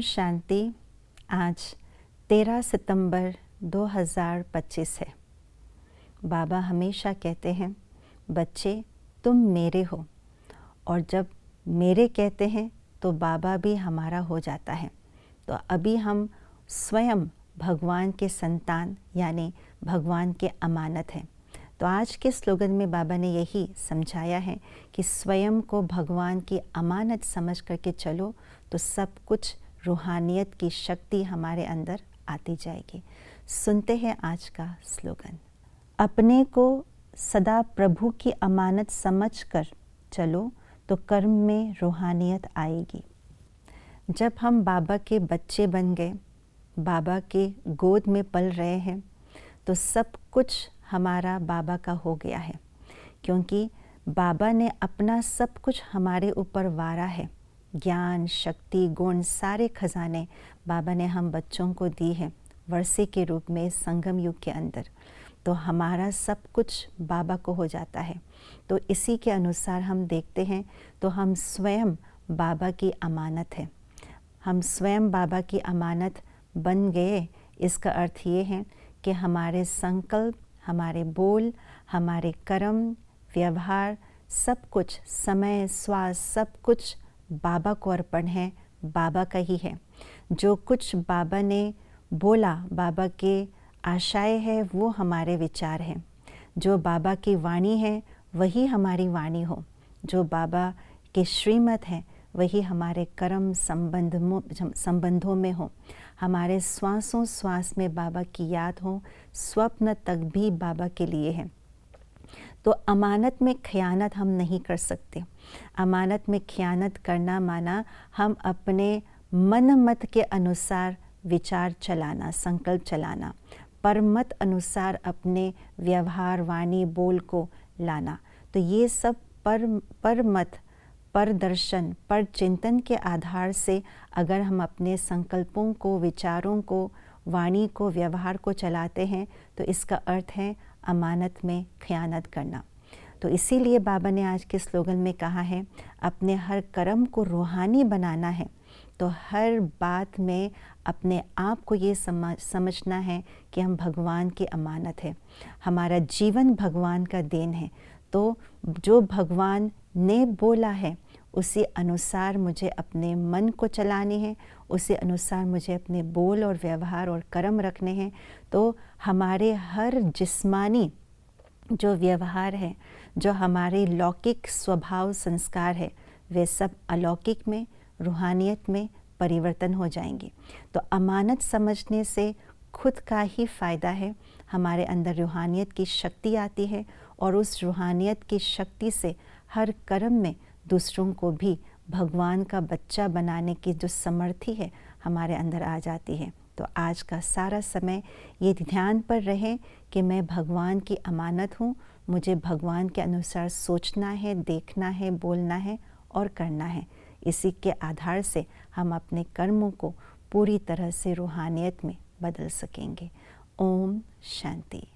शांति। आज 13 सितंबर 2025 है। बाबा हमेशा कहते हैं, बच्चे तुम मेरे हो, और जब मेरे कहते हैं तो बाबा भी हमारा हो जाता है। तो अभी हम स्वयं भगवान के संतान यानी भगवान के अमानत हैं। तो आज के स्लोगन में बाबा ने यही समझाया है कि स्वयं को भगवान की अमानत समझ करके चलो तो सब कुछ रूहानियत की शक्ति हमारे अंदर आती जाएगी। सुनते हैं आज का स्लोगन। अपने को सदा प्रभु की अमानत समझकर चलो तो कर्म में रूहानियत आएगी। जब हम बाबा के बच्चे बन गए, बाबा के गोद में पल रहे हैं, तो सब कुछ हमारा बाबा का हो गया है, क्योंकि बाबा ने अपना सब कुछ हमारे ऊपर वारा है। ज्ञान, शक्ति, गुण, सारे खजाने बाबा ने हम बच्चों को दी है वर्षे के रूप में संगम युग के अंदर। तो हमारा सब कुछ बाबा को हो जाता है। तो इसी के अनुसार हम देखते हैं तो हम स्वयं बाबा की अमानत है। हम स्वयं बाबा की अमानत बन गए। इसका अर्थ ये है कि हमारे संकल्प, हमारे बोल, हमारे कर्म, व्यवहार, सब कुछ, समय, श्वास, सब कुछ बाबा को अर्पण है, बाबा का ही है। जो कुछ बाबा ने बोला, बाबा के आशाएं है, वो हमारे विचार हैं। जो बाबा की वाणी है वही हमारी वाणी हो। जो बाबा के श्रीमत है वही हमारे कर्म संबंधों में हो। हमारे श्वासों श्वास में बाबा की याद हो। स्वप्न तक भी बाबा के लिए है। तो अमानत में खयानत हम नहीं कर सकते। अमानत में खयानत करना माना हम अपने मन मत के अनुसार विचार चलाना, संकल्प चलाना, परमत अनुसार अपने व्यवहार, वाणी, बोल को लाना। तो ये सब परमत, पर दर्शन, पर चिंतन के आधार से अगर हम अपने संकल्पों को, विचारों को, वाणी को, व्यवहार को चलाते हैं तो इसका अर्थ है अमानत में खयानत करना। तो इसीलिए बाबा ने आज के स्लोगन में कहा है, अपने हर कर्म को रूहानी बनाना है। तो हर बात में अपने आप को ये समझना है कि हम भगवान की अमानत है। हमारा जीवन भगवान का देन है। तो जो भगवान ने बोला है उसी अनुसार मुझे अपने मन को चलानी है, उसी अनुसार मुझे अपने बोल और व्यवहार और कर्म रखने हैं। तो हमारे हर जिस्मानी जो व्यवहार है, जो हमारे लौकिक स्वभाव संस्कार है, वे सब अलौकिक में, रूहानियत में परिवर्तन हो जाएंगे। तो अमानत समझने से खुद का ही फ़ायदा है। हमारे अंदर रूहानियत की शक्ति आती है और उस रूहानियत की शक्ति से हर कर्म में दूसरों को भी भगवान का बच्चा बनाने की जो समर्थी है हमारे अंदर आ जाती है। तो आज का सारा समय ये ध्यान पर रहे कि मैं भगवान की अमानत हूँ। मुझे भगवान के अनुसार सोचना है, देखना है, बोलना है और करना है। इसी के आधार से हम अपने कर्मों को पूरी तरह से रूहानियत में बदल सकेंगे। ओम शांति।